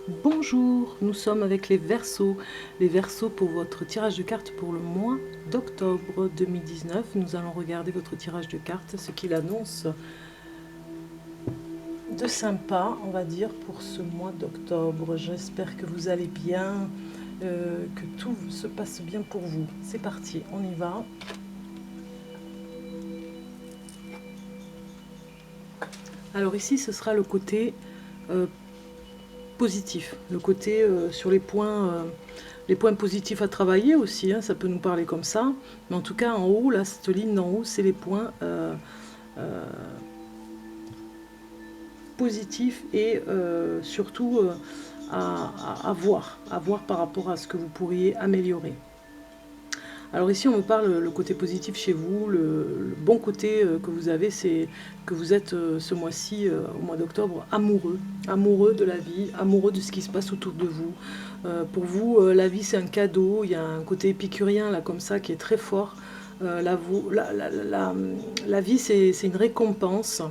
Bonjour, nous sommes avec les Verseaux. Les Verseaux pour votre tirage de cartes pour le mois d'octobre 2019. Nous allons regarder votre tirage de cartes, ce qu'il annonce de sympa, on va dire, pour ce mois d'octobre. J'espère que vous allez bien, que tout se passe bien pour vous. C'est parti, on y va. Alors ici, ce sera le côté positif, le côté sur les points positifs à travailler aussi, hein, ça peut nous parler comme ça, mais en tout cas en haut, là, cette ligne d'en haut, c'est les points positifs et surtout à voir par rapport à ce que vous pourriez améliorer. Alors ici, on me parle le côté positif chez vous, le bon côté que vous avez, c'est que vous êtes ce mois-ci, au mois d'octobre, amoureux de la vie, amoureux de ce qui se passe autour de vous. Pour vous, la vie, c'est un cadeau, il y a un côté épicurien, là, comme ça, qui est très fort. La vie, c'est une récompense.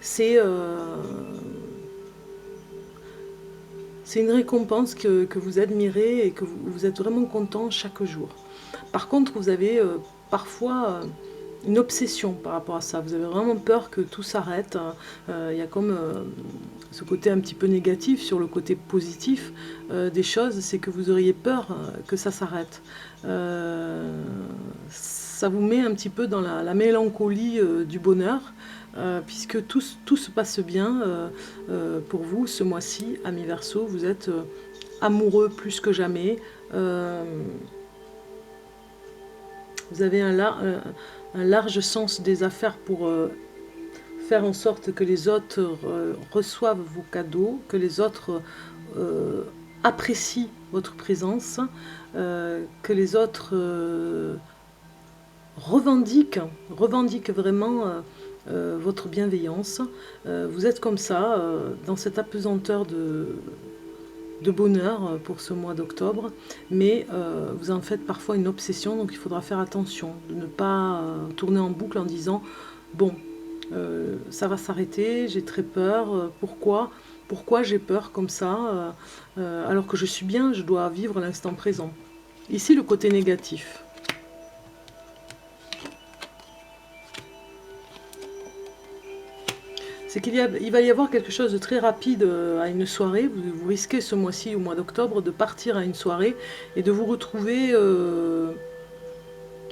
C'est c'est une récompense que vous admirez et que vous êtes vraiment content chaque jour. Par contre, vous avez parfois une obsession par rapport à ça. Vous avez vraiment peur que tout s'arrête. Il y a comme ce côté un petit peu négatif sur le côté positif des choses, c'est que vous auriez peur que ça s'arrête. Ça vous met un petit peu dans la mélancolie du bonheur, puisque tout se passe bien pour vous ce mois-ci, amis Verseau. Vous êtes amoureux plus que jamais. Vous avez un large sens des affaires pour faire en sorte que les autres reçoivent vos cadeaux, que les autres apprécient votre présence, que les autres revendiquent vraiment votre bienveillance. Vous êtes comme ça, dans cette apesanteur de bonheur pour ce mois d'octobre, mais vous en faites parfois une obsession, donc il faudra faire attention de ne pas tourner en boucle en disant bon, ça va s'arrêter, j'ai très peur, pourquoi j'ai peur comme ça, alors que je suis bien, je dois vivre l'instant présent. Ici, le côté négatif. C'est il va y avoir quelque chose de très rapide à une soirée. Vous risquez ce mois-ci, au mois d'octobre, de partir à une soirée et de vous retrouver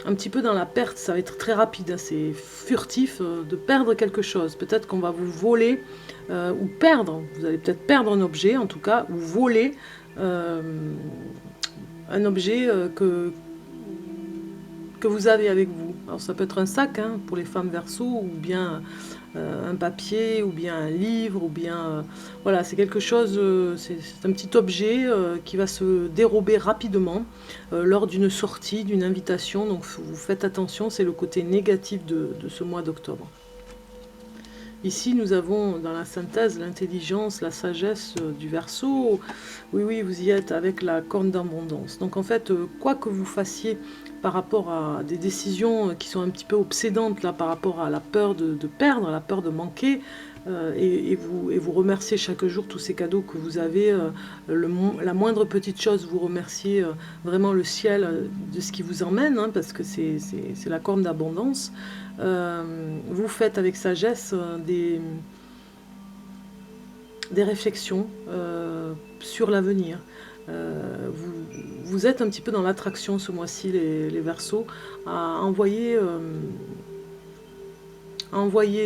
un petit peu dans la perte. Ça va être très rapide, hein, c'est furtif, de perdre quelque chose. Peut-être qu'on va vous voler ou perdre. Vous allez peut-être perdre un objet, en tout cas, ou voler un objet que vous avez avec vous. Alors ça peut être un sac hein, pour les femmes Verseau, ou bien un papier, ou bien un livre, ou bien voilà, c'est quelque chose, c'est un petit objet qui va se dérober rapidement lors d'une sortie, d'une invitation. Donc vous faites attention, c'est le côté négatif de ce mois d'octobre. Ici, nous avons dans la synthèse l'intelligence, la sagesse du Verseau. Oui, oui, vous y êtes avec la corne d'abondance. Donc en fait, quoi que vous fassiez par rapport à des décisions qui sont un petit peu obsédantes, là, par rapport à la peur de perdre, la peur de manquer, et vous remerciez chaque jour tous ces cadeaux que vous avez, la moindre petite chose, vous remerciez vraiment le ciel de ce qui vous emmène, hein, parce que c'est la corne d'abondance. Vous faites avec sagesse des réflexions sur l'avenir. Vous êtes un petit peu dans l'attraction ce mois-ci, les Verseaux, à envoyer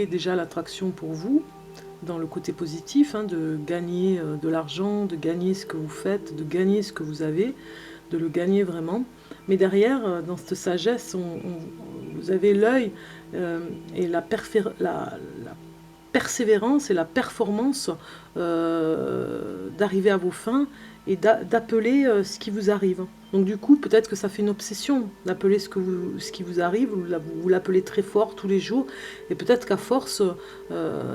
déjà l'attraction pour vous, dans le côté positif, hein, de gagner de l'argent, de gagner ce que vous faites, de gagner ce que vous avez, de le gagner vraiment. Mais derrière, dans cette sagesse, vous avez l'œil et la persévérance et la performance d'arriver à vos fins et d'appeler ce qui vous arrive. Donc du coup, peut-être que ça fait une obsession d'appeler ce qui vous arrive, vous l'appelez très fort tous les jours, et peut-être qu'à force,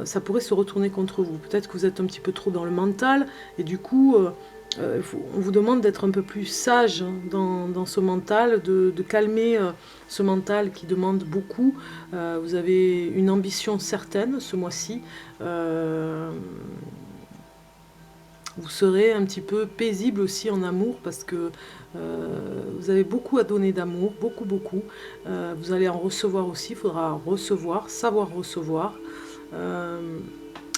ça pourrait se retourner contre vous. Peut-être que vous êtes un petit peu trop dans le mental, et du coup, on vous demande d'être un peu plus sage dans ce mental, de calmer ce mental qui demande beaucoup. Vous avez une ambition certaine ce mois-ci. vous serez un petit peu paisible aussi en amour parce que vous avez beaucoup à donner d'amour, beaucoup, beaucoup. Vous allez en recevoir aussi, il faudra recevoir, savoir recevoir.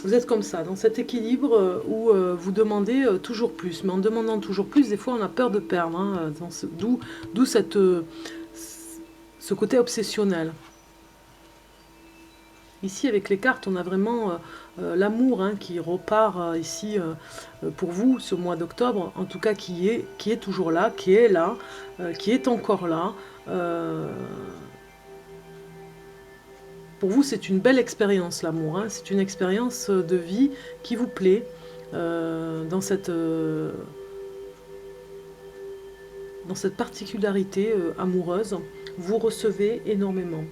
Vous êtes comme ça, dans cet équilibre où vous demandez toujours plus. Mais en demandant toujours plus, des fois on a peur de perdre, hein, d'où ce côté obsessionnel. Ici, avec les cartes, on a vraiment l'amour hein, qui repart ici pour vous ce mois d'octobre, en tout cas qui est toujours là, qui est encore là. Pour vous, c'est une belle expérience, l'amour. Hein, c'est une expérience de vie qui vous plaît dans cette particularité amoureuse. Vous recevez énormément.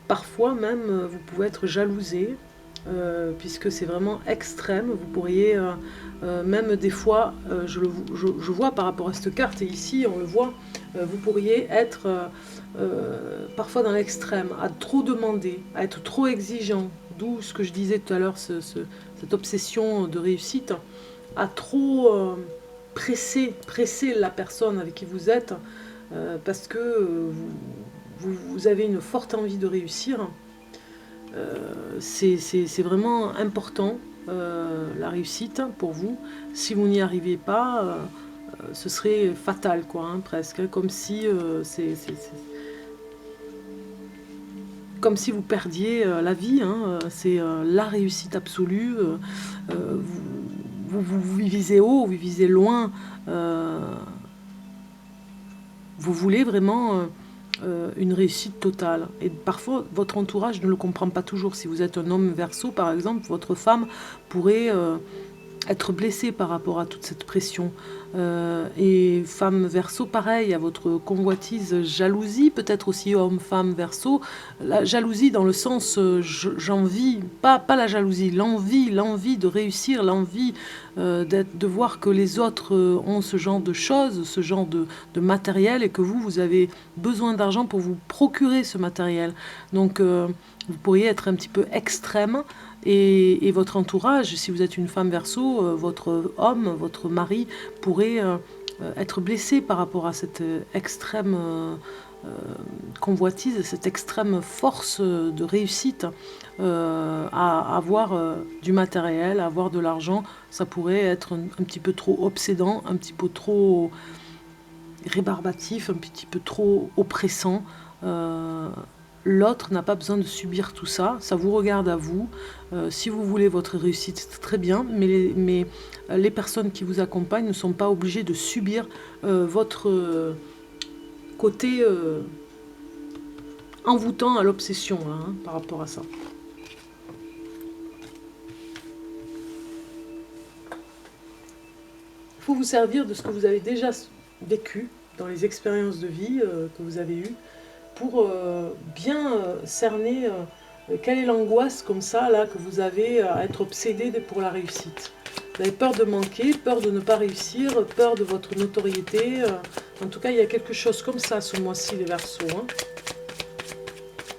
Parfois même, vous pouvez être jalousé, puisque c'est vraiment extrême. Vous pourriez, même des fois, je vois par rapport à cette carte, et ici on le voit, vous pourriez être parfois dans l'extrême, à trop demander, à être trop exigeant, d'où ce que je disais tout à l'heure, cette obsession de réussite, à trop presser la personne avec qui vous êtes, parce que vous avez une forte envie de réussir. C'est vraiment important, la réussite pour vous. Si vous n'y arrivez pas, ce serait fatal, quoi, hein, presque. Comme si comme si vous perdiez la vie. Hein, c'est la réussite absolue. Vous visez haut, vous visez loin. Vous voulez vraiment une réussite totale. Et parfois, votre entourage ne le comprend pas toujours. Si vous êtes un homme Verseau, par exemple, votre femme pourrait être blessée par rapport à toute cette pression. Et femme Verseau, pareil, à votre convoitise, jalousie, peut-être aussi homme-femme Verseau. La jalousie dans le sens j'envie, pas la jalousie, l'envie de réussir, l'envie de voir que les autres ont ce genre de choses, ce genre de matériel, et que vous avez besoin d'argent pour vous procurer ce matériel. Donc vous pourriez être un petit peu extrême. Et votre entourage, si vous êtes une femme Verseau, votre homme, votre mari pourrait être blessé par rapport à cette extrême convoitise, cette extrême force de réussite à avoir du matériel, à avoir de l'argent. Ça pourrait être un petit peu trop obsédant, un petit peu trop rébarbatif, un petit peu trop oppressant. L'autre n'a pas besoin de subir tout ça, ça vous regarde à vous. Si vous voulez votre réussite, c'est très bien, mais les personnes qui vous accompagnent ne sont pas obligées de subir votre côté envoûtant à l'obsession hein, par rapport à ça. Il faut vous servir de ce que vous avez déjà vécu dans les expériences de vie que vous avez eues, pour bien cerner quelle est l'angoisse comme ça là que vous avez à être obsédé pour la réussite. Vous avez peur de manquer, peur de ne pas réussir, peur de votre notoriété. En tout cas, il y a quelque chose comme ça ce mois-ci, les Verseaux. Hein.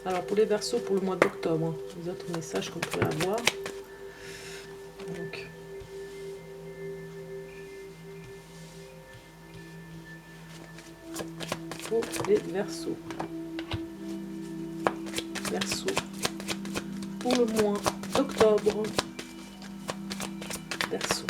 Alors pour les Verseaux, pour le mois d'octobre, hein, les autres messages qu'on pourrait avoir. Donc, pour les Verseaux. Verseau pour le mois d'octobre. Verseau.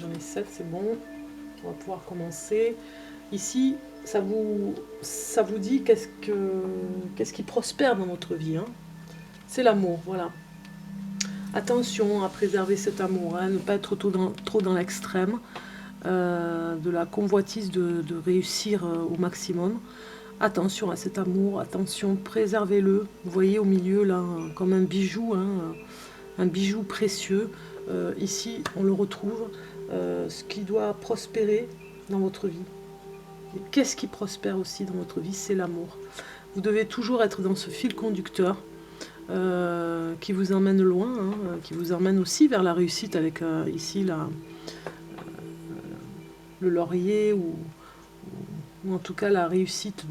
J'en ai 7, c'est bon. On va pouvoir commencer. Ici, ça vous dit qu'est-ce qui prospère dans votre vie. Hein. C'est l'amour, voilà. Attention à préserver cet amour, hein, ne pas être trop dans l'extrême de la convoitise de réussir au maximum. Attention à cet amour, attention, préservez-le. Vous voyez au milieu, là, comme un bijou, hein, un bijou précieux. Ici, on le retrouve. Ce qui doit prospérer dans votre vie. Qu'est-ce qui prospère aussi dans votre vie? C'est l'amour. Vous devez toujours être dans ce fil conducteur qui vous emmène loin, hein, qui vous emmène aussi vers la réussite avec ici le laurier ou en tout cas la réussite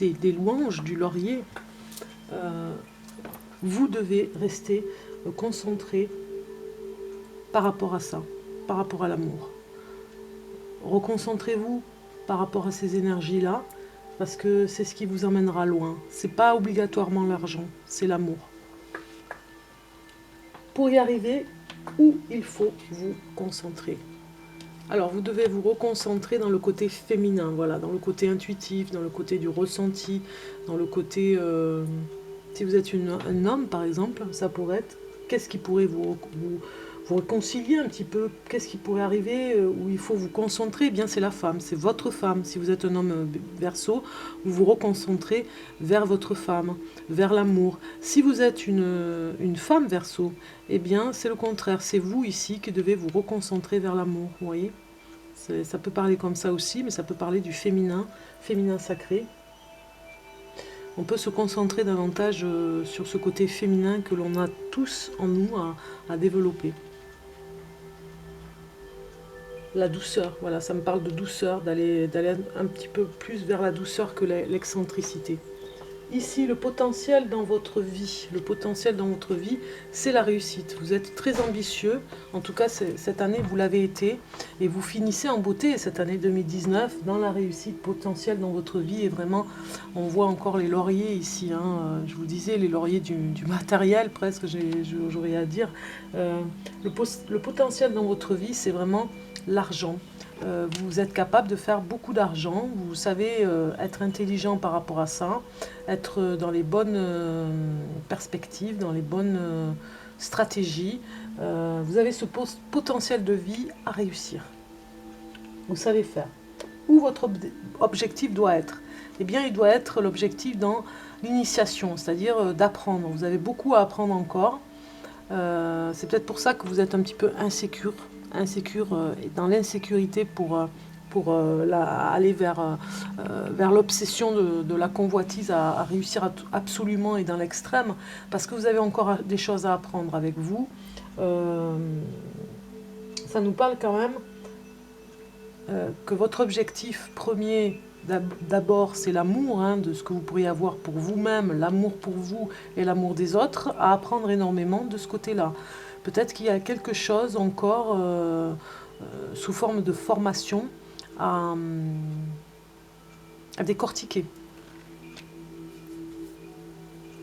des louanges du laurier. Vous devez rester concentré par rapport à ça, par rapport à l'amour. Reconcentrez-vous par rapport à ces énergies-là, parce que c'est ce qui vous emmènera loin. C'est pas obligatoirement l'argent, c'est l'amour. Pour y arriver, où il faut vous concentrer. Alors, vous devez vous reconcentrer dans le côté féminin, voilà, dans le côté intuitif, dans le côté du ressenti, dans le côté... si vous êtes un homme, par exemple, ça pourrait être... Qu'est-ce qui pourrait vous réconcilier un petit peu? Qu'est-ce qui pourrait arriver où il faut vous concentrer? Eh bien, c'est la femme, c'est votre femme. Si vous êtes un homme Verseau, vous vous reconcentrez vers votre femme, vers l'amour. Si vous êtes une femme Verseau, eh bien, c'est le contraire. C'est vous ici qui devez vous reconcentrer vers l'amour, vous voyez? Ça peut parler comme ça aussi, mais ça peut parler du féminin, féminin sacré. On peut se concentrer davantage sur ce côté féminin que l'on a tous en nous à développer. La douceur, voilà, ça me parle de douceur, d'aller un petit peu plus vers la douceur que l'excentricité. Ici, le potentiel dans votre vie, c'est la réussite. Vous êtes très ambitieux, en tout cas cette année vous l'avez été, et vous finissez en beauté cette année 2019 dans la réussite potentielle dans votre vie. Et vraiment, on voit encore les lauriers ici, hein, je vous disais, les lauriers du matériel presque, j'aurais à dire. Le potentiel dans votre vie, c'est vraiment l'argent. Vous êtes capable de faire beaucoup d'argent, vous savez être intelligent par rapport à ça, être dans les bonnes perspectives, dans les bonnes stratégies. Vous avez ce potentiel de vie à réussir. Vous savez faire. Où votre objectif doit être? Eh bien, il doit être l'objectif dans l'initiation, c'est-à-dire d'apprendre. Vous avez beaucoup à apprendre encore. C'est peut-être pour ça que vous êtes un petit peu insécure dans l'insécurité pour aller vers l'obsession de la convoitise à réussir absolument et dans l'extrême, parce que vous avez encore des choses à apprendre avec vous. Ça nous parle quand même que votre objectif premier, d'abord, c'est l'amour, hein, de ce que vous pourriez avoir pour vous-même, l'amour pour vous et l'amour des autres, à apprendre énormément de ce côté-là. Peut-être qu'il y a quelque chose encore sous forme de formation à décortiquer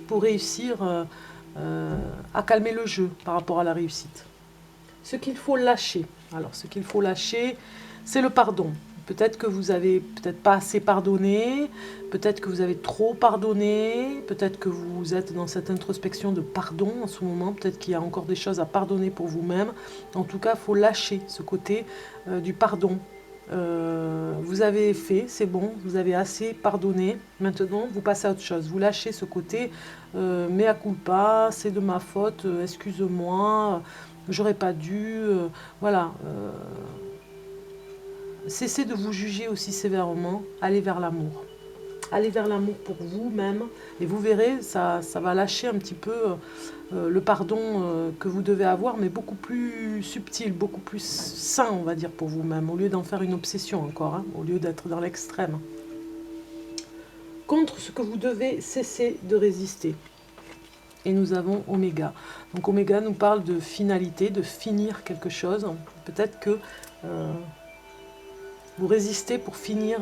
pour réussir à calmer le jeu par rapport à la réussite. Ce qu'il faut lâcher. Alors, ce qu'il faut lâcher, c'est le pardon. Peut-être que vous avez peut-être pas assez pardonné, peut-être que vous avez trop pardonné, peut-être que vous êtes dans cette introspection de pardon en ce moment, peut-être qu'il y a encore des choses à pardonner pour vous-même. En tout cas, il faut lâcher ce côté du pardon. Vous avez fait, c'est bon, vous avez assez pardonné, maintenant vous passez à autre chose. Vous lâchez ce côté mea culpa, c'est de ma faute, excuse-moi, j'aurais pas dû, voilà. Cessez de vous juger aussi sévèrement, allez vers l'amour. Allez vers l'amour pour vous-même et vous verrez, ça va lâcher un petit peu le pardon que vous devez avoir, mais beaucoup plus subtil, beaucoup plus sain, on va dire, pour vous-même, au lieu d'en faire une obsession encore, hein, au lieu d'être dans l'extrême. Contre ce que vous devez cesser de résister. Et nous avons Oméga. Donc Oméga nous parle de finalité, de finir quelque chose. Peut-être que vous résistez pour finir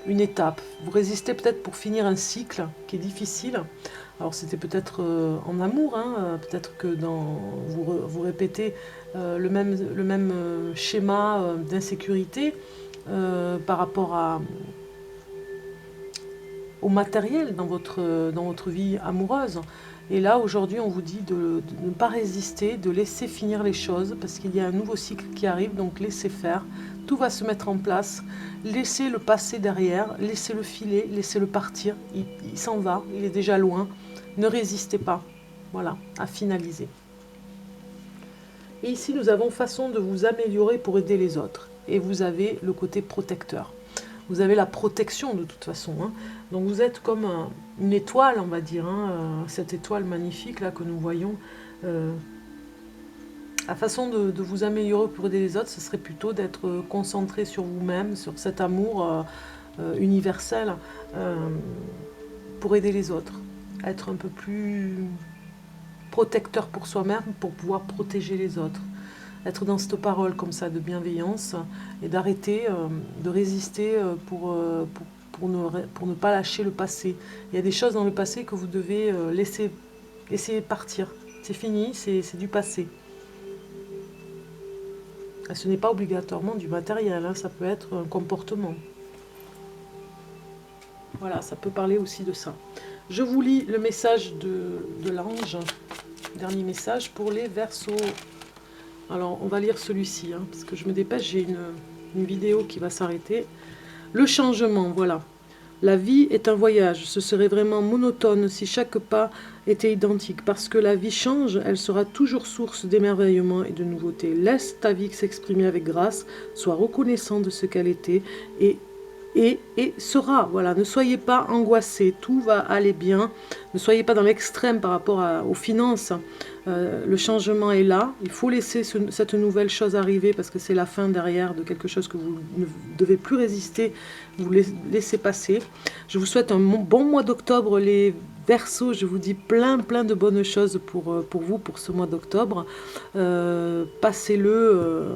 une étape. Vous résistez peut-être pour finir un cycle qui est difficile. Alors c'était peut-être en amour, hein, peut-être que vous répétez le même schéma d'insécurité par rapport au matériel dans votre vie amoureuse. Et là, aujourd'hui, on vous dit de ne pas résister, de laisser finir les choses, parce qu'il y a un nouveau cycle qui arrive, donc laissez faire. Tout va se mettre en place. Laissez le passé derrière, laissez-le filer, laissez-le partir. Il s'en va, il est déjà loin. Ne résistez pas. Voilà, à finaliser. Et ici, nous avons façon de vous améliorer pour aider les autres. et vous avez le côté protecteur. Vous avez la protection de toute façon, hein. Donc vous êtes comme une étoile, on va dire, hein, cette étoile magnifique là que nous voyons. La façon de vous améliorer pour aider les autres, ce serait plutôt d'être concentré sur vous-même, sur cet amour universel pour aider les autres. Être un peu plus protecteur pour soi-même pour pouvoir protéger les autres. Être dans cette parole comme ça de bienveillance et d'arrêter de résister pour ne pas lâcher le passé. Il y a des choses dans le passé que vous devez laisser partir. C'est fini, c'est du passé. Et ce n'est pas obligatoirement du matériel, hein, ça peut être un comportement. Voilà, ça peut parler aussi de ça. Je vous lis le message de l'ange, dernier message pour les Verseaux. Alors, on va lire celui-ci, hein, parce que je me dépêche, j'ai une vidéo qui va s'arrêter. Le changement, voilà. La vie est un voyage, ce serait vraiment monotone si chaque pas était identique. Parce que la vie change, elle sera toujours source d'émerveillement et de nouveautés. Laisse ta vie s'exprimer avec grâce, sois reconnaissant de ce qu'elle était et sera. Voilà, ne soyez pas angoissés, tout va aller bien. Ne soyez pas dans l'extrême par rapport aux finances. Le changement est là. Il faut laisser cette nouvelle chose arriver parce que c'est la fin derrière de quelque chose que vous ne devez plus résister. Vous laissez passer. Je vous souhaite un bon mois d'octobre, les Verseaux. Je vous dis plein de bonnes choses pour vous, pour ce mois d'octobre. Passez-le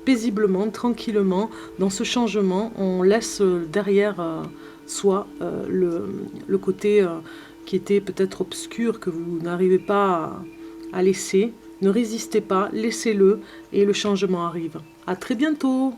paisiblement, tranquillement. Dans ce changement, on laisse derrière soi le côté qui était peut-être obscur, que vous n'arrivez pas à laisser. Ne résistez pas, laissez-le et le changement arrive. À très bientôt!